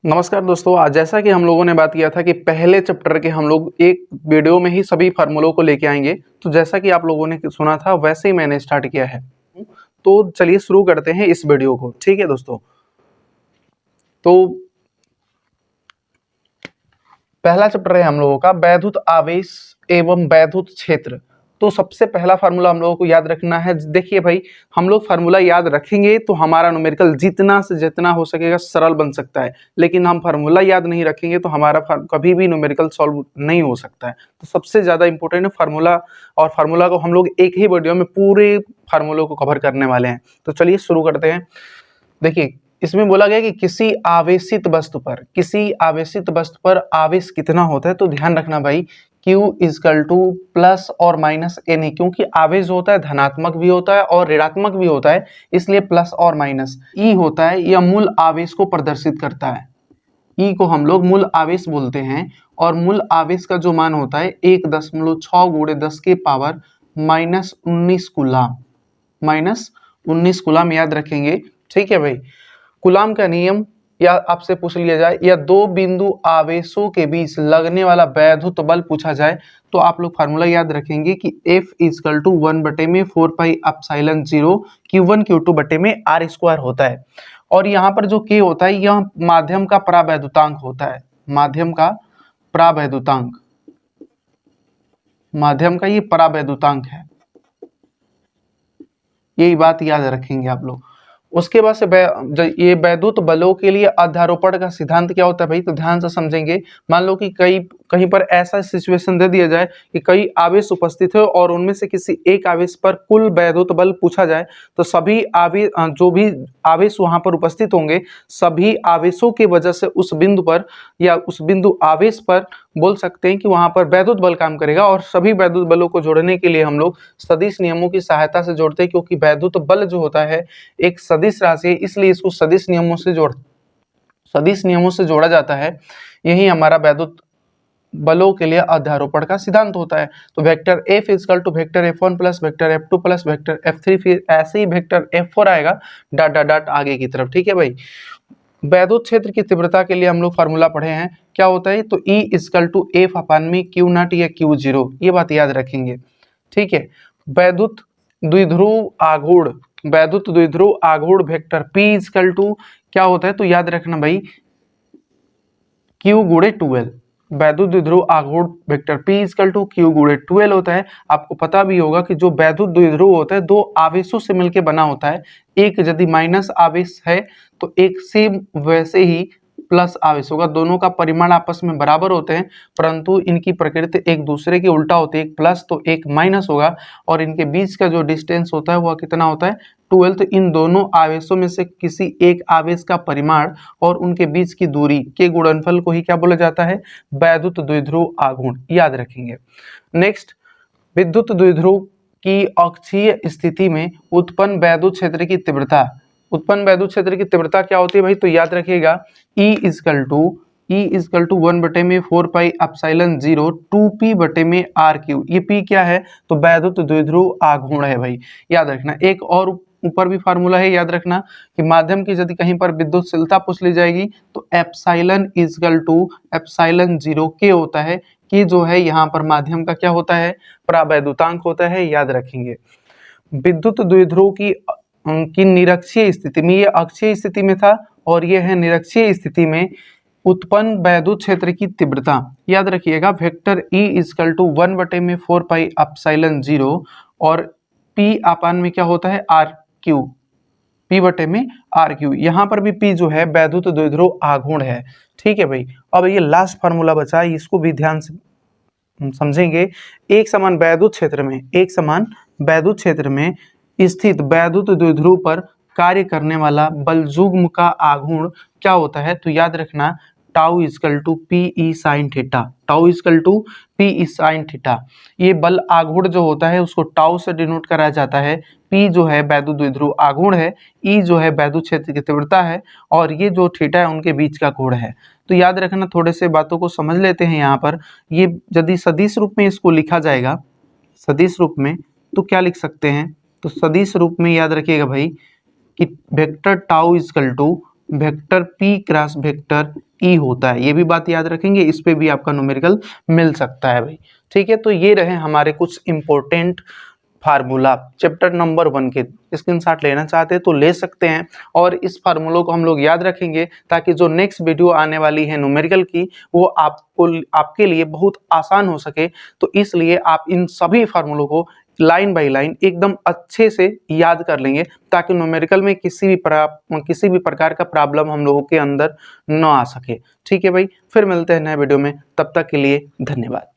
नमस्कार दोस्तों, आज जैसा कि हम लोगों ने बात किया था कि पहले चैप्टर के हम लोग एक वीडियो में ही सभी फार्मूलों को लेके आएंगे। तो जैसा कि आप लोगों ने सुना था वैसे ही मैंने स्टार्ट किया है। तो चलिए शुरू करते हैं इस वीडियो को। ठीक है दोस्तों, तो पहला चैप्टर है हम लोगों का वैद्युत आवेश एवं वैद्युत क्षेत्र। तो सबसे पहला फार्मूला हम लोगों को याद रखना है। देखिए भाई, हम लोग फार्मूला याद रखेंगे तो हमारा न्यूमेरिकल जितना से जितना हो सकेगा सरल बन सकता है, लेकिन हम फार्मूला याद नहीं रखेंगे तो हमारा कभी भी न्यूमेरिकल सॉल्व नहीं हो सकता है। तो सबसे ज्यादा इंपॉर्टेंट है फार्मूला, और फार्मूला को हम लोग एक ही वीडियो में पूरे फार्मूलों को कवर करने वाले हैं। तो चलिए शुरू करते हैं। देखिए, इसमें बोला गया कि किसी आवेशित वस्तु पर आवेश कितना होता है। तो ध्यान रखना भाई, Q इजकल टू प्लस और माइनस एन ही, क्योंकि आवेश जो होता है धनात्मक भी होता है और ऋणात्मक भी होता है, इसलिए प्लस और माइनस। ई होता है यह मूल आवेश को प्रदर्शित करता है। ई को हम लोग मूल आवेश बोलते हैं, और मूल आवेश का जो मान होता है 1.6 गुणे 10 के पावर -19 कुलाम याद रखेंगे। ठीक है भाई, कुलाम का नियम या आपसे पूछ लिया जाए या दो बिंदु आवेशों के बीच लगने वाला वैद्युत बल पूछा जाए तो आप लोग फार्मूला याद रखेंगे कि F is equal to 1/4 pi epsilon 0 Q1 Q2 बटे में R स्क्वायर होता है। और यहाँ पर जो K होता है यह माध्यम का परावैद्युतांक होता है। माध्यम का ये परावैद्युतांक है, यही बात याद रखेंगे आप लोग। उसके बाद से ये वैद्युत बलों के लिए अध्यारोपण का सिद्धांत क्या होता है भाई, तो ध्यान से समझेंगे। मान लो कि कहीं पर ऐसा सिचुएशन दे दिया जाए कि कई आवेश उपस्थित है और उनमें से किसी एक आवेश पर कुल वैद्युत बल पूछा जाए, तो सभी आवेश जो भी आवेश वहां पर उपस्थित होंगे, सभी आवेशों की वजह से उस बिंदु पर या उस बिंदु आवेश पर बोल सकते हैं कि वहां पर वैद्युत बल काम करेगा। और सभी वैद्युत बलों को जोड़ने के लिए हम लोग सदिश नियमों की सहायता से जोड़ते हैं, क्योंकि वैद्युत बल जो होता है एक सदिश राशि है, इसलिए इसको सदिश नियमों से जोड़ा जाता है। यही हमारा वैद्युत बलों के लिए अध्यारोपण का सिद्धांत होता है। तो vector F is equal to vector F1 plus vector F2 plus vector F3, फिर ऐसे ही वेक्टर F4 आएगा डॉट डॉट डॉट आगे की तरफ। ठीक है भाई, वैद्युत क्षेत्र की तीव्रता के लिए हम लोग फार्मूला पढ़े हैं, क्या होता है, तो E इजकल टू F अपान में Q0 या Q0, ये बात याद रखेंगे। ठीक है, वैद्युत द्विध्रुव आघूर्ण वेक्टर P इजकल टू क्या होता है, तो याद रखना भाई Q गुणे 12। वैद्युत द्विध्रुव आघूर्ण vector P is equal to Q गुणे 12 होता है। आपको पता भी होगा कि जो वैद्युत द्विध्रुव होता है दो आवेशों से मिलकर बना होता है। एक यदि माइनस आवेश है तो एक सेम वैसे ही प्लस आवेश होगा। दोनों का परिमाण आपस में बराबर होते हैं, परंतु इनकी प्रकृति एक दूसरे के उल्टा होती है, एक प्लस तो एक माइनस होगा, और इनके बीच का जो डिस्टेंस होता है वह कितना होता है, 12। तो इन दोनों आवेशों में से किसी एक आवेश का परिमाण और उनके बीच की दूरी के गुणनफल को ही क्या बोला जाता है, वैद्युत द्विध्रुव आघूर्ण, याद रखेंगे। नेक्स्ट, विद्युत द्विध्रुव की अक्षीय स्थिति में उत्पन्न वैद्युत क्षेत्र की तीव्रता क्या होती है भाई, तो याद रखिएगा E is equal to 1/4 pi epsilon 0 2p बटे में RQ। ये P क्या है, तो वैद्युत द्विध्रुव आघूर्ण है भाई, याद रखना। एक और ऊपर भी फार्मूला है, याद रखना कि माध्यम की यदि कहीं पर विद्युतशीलता पूछ ली जाएगी तो epsilon is equal to epsilon 0 K होता है। कि जो है यहाँ पर माध्यम का क्या होता है, परावैद्युतांक होता है, याद रखेंगे। विद्युत द्विध्रुव की निरक्षीय स्थिति में, ये अक्षीय स्थिति में था और ये है निरक्षीय स्थिति में उत्पन्न वैद्युत क्षेत्र की तीव्रता, याद रखिएगा vector E is equal to 1/4 pi epsilon 0 और P अपान में क्या होता है, RQ, P बटे में RQ। यहाँ पर भी P जो है वैद्युत द्विध्रुव आघूर्ण है। ठीक है भाई, अब ये लास्ट फार्मूला बचा, इसको भी ध्यान से समझेंगे। एक समान वैद्युत क्षेत्र में स्थित वैद्युत द्विध्रुव पर कार्य करने वाला बलयुग्म का आघूर्ण क्या होता है, तो याद रखना tau is equal to PE sine theta. ये बल आघूर्ण जो होता है उसको टाउ से डिनोट करा जाता है। P जो है वैद्युत द्विध्रुव आघूर्ण है, E जो है वैद्युत क्षेत्र की तीव्रता है, और ये जो थीटा है उनके बीच का कोण है। तो याद रखना, थोड़े से बातों को समझ लेते हैं। यहाँ पर ये यदि सदिश रूप में इसको लिखा जाएगा, सदिश रूप में, तो क्या लिख सकते हैं, तो सदिश रूप में याद रखिएगा भाई कि vector tau is equal to vector P cross vector E होता है। ये भी बात याद रखेंगे, इस पे भी आपका न्यूमेरिकल मिल सकता है भाई। ठीक है, तो ये रहे हमारे कुछ इंपॉर्टेंट फार्मूला चैप्टर नंबर 1 के। स्क्रीनशॉट लेना चाहते हैं तो ले सकते हैं, और इस फार्मूलों को हम लोग याद रखेंगे ताकि जो नेक्स्ट वीडियो आने वाली है न्यूमेरिकल की वो आपके लिए बहुत आसान हो सके। तो इसलिए आप इन सभी फार्मूलों को लाइन बाय लाइन एकदम अच्छे से याद कर लेंगे ताकि न्यूमेरिकल में किसी भी प्रकार का प्रॉब्लम हम लोगों के अंदर न आ सके। ठीक है भाई, फिर मिलते हैं नए वीडियो में, तब तक के लिए धन्यवाद।